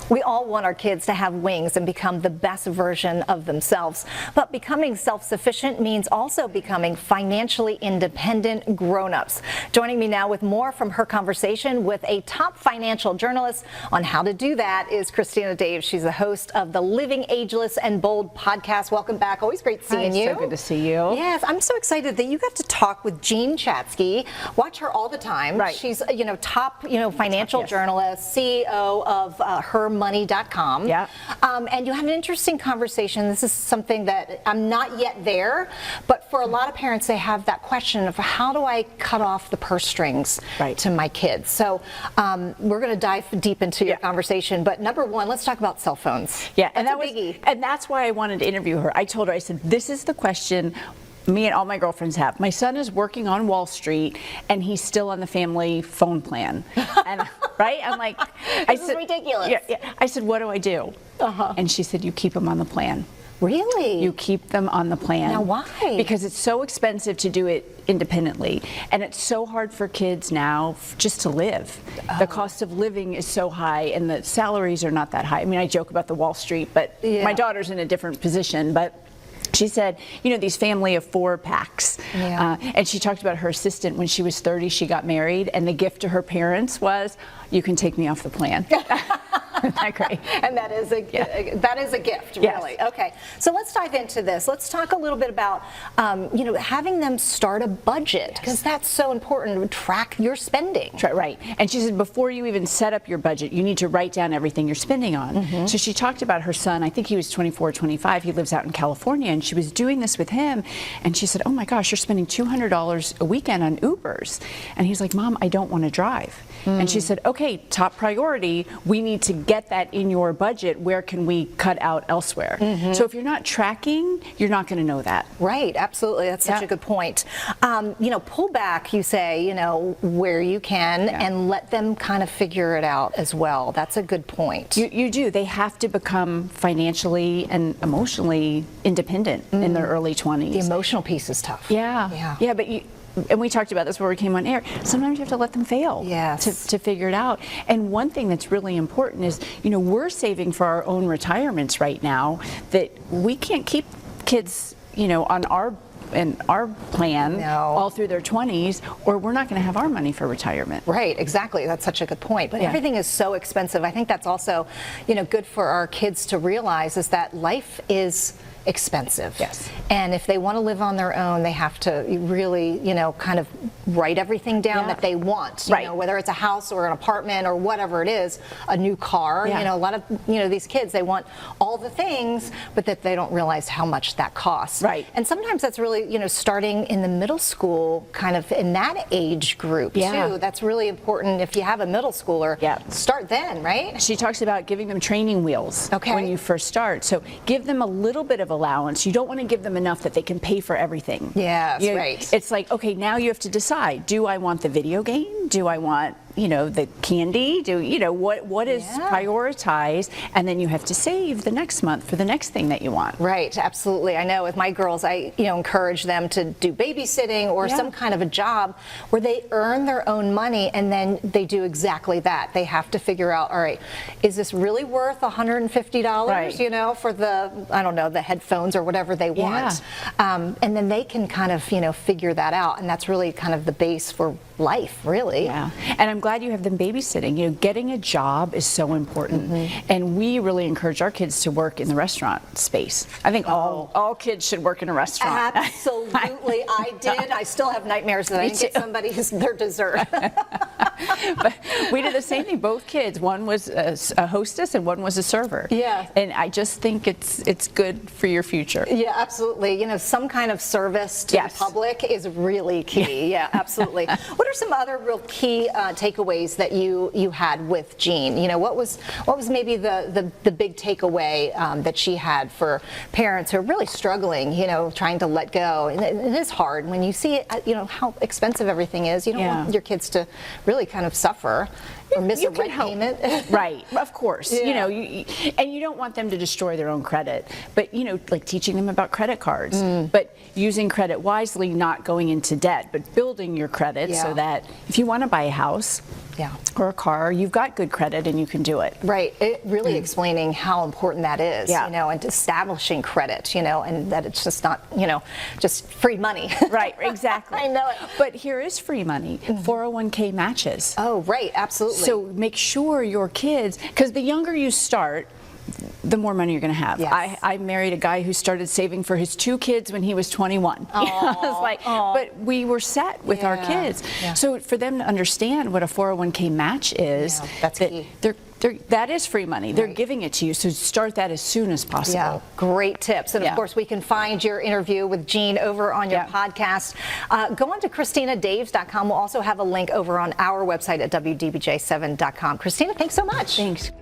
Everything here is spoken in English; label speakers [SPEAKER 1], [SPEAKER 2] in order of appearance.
[SPEAKER 1] We all want our kids to have wings and become the best version of themselves. But becoming self-sufficient means also becoming financially independent grown-ups. Joining me now with more from her conversation with a top financial journalist on how to do that is Christina Daves. She's the host of the Living Ageless and Bold podcast. Welcome back. Always great seeing you.
[SPEAKER 2] So good to see you.
[SPEAKER 1] Yes, I'm so excited that you got to talk with Jean Chatzky. Watch her all the time.
[SPEAKER 2] Right.
[SPEAKER 1] She's top financial journalist, CEO of hermoney.com.
[SPEAKER 2] Yeah.
[SPEAKER 1] And you had an interesting conversation. This is something that I'm not yet there, but for a lot of parents, they have that question of how do I cut off the purse strings to my kids? So we're going to dive deep into your conversation. But number one, let's talk about cell phones.
[SPEAKER 2] Yeah,
[SPEAKER 1] and that was biggie.
[SPEAKER 2] And that's why I wanted to interview her. I told her, I said, this is the question me and all my girlfriends have. My son is working on Wall Street and he's still on the family phone plan. And right? I'm like,
[SPEAKER 1] this is ridiculous.
[SPEAKER 2] Yeah. I said, what do I do? And she said, you keep him on the plan.
[SPEAKER 1] Really?
[SPEAKER 2] You keep them on the plan.
[SPEAKER 1] Now why?
[SPEAKER 2] Because it's so expensive to do it independently, and it's so hard for kids now just to live. The cost of living is so high and the salaries are not that high. I mean, I joke about the Wall Street, but my daughter's in a different position, but she said, these family of 4 packs. And she talked about her assistant when she was 30, she got married, and the gift to her parents was, you can take me off the plan. Isn't that great?
[SPEAKER 1] And that is a gift, really.
[SPEAKER 2] Yes.
[SPEAKER 1] Okay, so let's dive into this. Let's talk a little bit about, having them start a budget, because that's so important to track your spending.
[SPEAKER 2] Right. And she said, before you even set up your budget, you need to write down everything you're spending on. So she talked about her son. I think he was 24, 25. He lives out in California, and she was doing this with him. And she said, oh my gosh, you're spending $200 a weekend on Ubers. And he's like, Mom, I don't want to drive. And she said, okay, top priority, we need to get that in your budget. Where can we cut out elsewhere? So if you're not tracking, you're not going to know that.
[SPEAKER 1] Right, absolutely. That's such a good point. Pull back, you say, where you can, and let them kind of figure it out as well. That's a good point.
[SPEAKER 2] You do. They have to become financially and emotionally independent in their early 20s.
[SPEAKER 1] The emotional piece is tough.
[SPEAKER 2] Yeah, but and we talked about this before we came on air, sometimes you have to let them fail to figure it out. And one thing that's really important is, we're saving for our own retirements right now, that we can't keep kids, on our plan all through their 20s, or we're not going to have our money for retirement.
[SPEAKER 1] Right, exactly. That's such a good point. But everything is so expensive. I think that's also, good for our kids to realize, is that life is expensive.
[SPEAKER 2] Yes.
[SPEAKER 1] And if they want to live on their own, they have to really, kind of write everything down that they want. Whether it's a house or an apartment or whatever it is, a new car. A lot of, these kids, they want all the things, but that they don't realize how much that costs.
[SPEAKER 2] Right.
[SPEAKER 1] And sometimes that's really, starting in the middle school, kind of in that age group too. That's really important. If you have a middle schooler, start then, right?
[SPEAKER 2] She talks about giving them training wheels when you first start. So give them a little bit of allowance. You don't want to give them enough that they can pay for everything.
[SPEAKER 1] Yes, right.
[SPEAKER 2] It's like, okay, now you have to decide, do I want the video game? Do I want, the candy? What is prioritized? And then you have to save the next month for the next thing that you want.
[SPEAKER 1] Right, absolutely. I know with my girls, I, encourage them to do babysitting or some kind of a job where they earn their own money, and then they do exactly that. They have to figure out, all right, is this really worth $150, for the, I don't know, the headphones or whatever they want? And then they can kind of, figure that out. And that's really kind of the base for life, really.
[SPEAKER 2] Yeah, and I'm glad you have them babysitting. Getting a job is so important, and we really encourage our kids to work in the restaurant space. I think all kids should work in a restaurant.
[SPEAKER 1] Absolutely, I did. I still have nightmares that I didn't get somebody their dessert.
[SPEAKER 2] But we did the same thing. Both kids. One was a hostess and one was a server.
[SPEAKER 1] Yeah.
[SPEAKER 2] And I just think it's good for your future.
[SPEAKER 1] Yeah, absolutely. Some kind of service to the public is really key. Yeah, absolutely. What are some other real key takeaways that you had with Jean? What was maybe the big takeaway that she had for parents who are really struggling, trying to let go? And it is hard when you see how expensive everything is. You don't want your kids to really kind of suffer or miss a rent payment.
[SPEAKER 2] Right, of course. And you don't want them to destroy their own credit, but like teaching them about credit cards, but using credit wisely, not going into debt, but building your credit so that if you want to buy a house, or a car, you've got good credit and you can do it.
[SPEAKER 1] Right. It really explaining how important that is,
[SPEAKER 2] Yeah.
[SPEAKER 1] you know, and establishing credit, you know, and that it's just not, you know, just free money.
[SPEAKER 2] Right, exactly.
[SPEAKER 1] I know it.
[SPEAKER 2] But here is free money, 401k matches.
[SPEAKER 1] Oh, right, absolutely.
[SPEAKER 2] So make sure your kids, because the younger you start, the more money you're going to have.
[SPEAKER 1] Yes.
[SPEAKER 2] I married a guy who started saving for his 2 kids when he was 21. I was like, but we were set with our kids.
[SPEAKER 1] Yeah.
[SPEAKER 2] So for them to understand what a 401k match is,
[SPEAKER 1] that's
[SPEAKER 2] that
[SPEAKER 1] key.
[SPEAKER 2] that is free money. They're giving it to you, so start that as soon as possible.
[SPEAKER 1] Yeah, great tips. And of course, we can find your interview with Jean over on your podcast. Go on to ChristinaDaves.com. We'll also have a link over on our website at WDBJ7.com. Christina, thanks so much.
[SPEAKER 2] Thanks.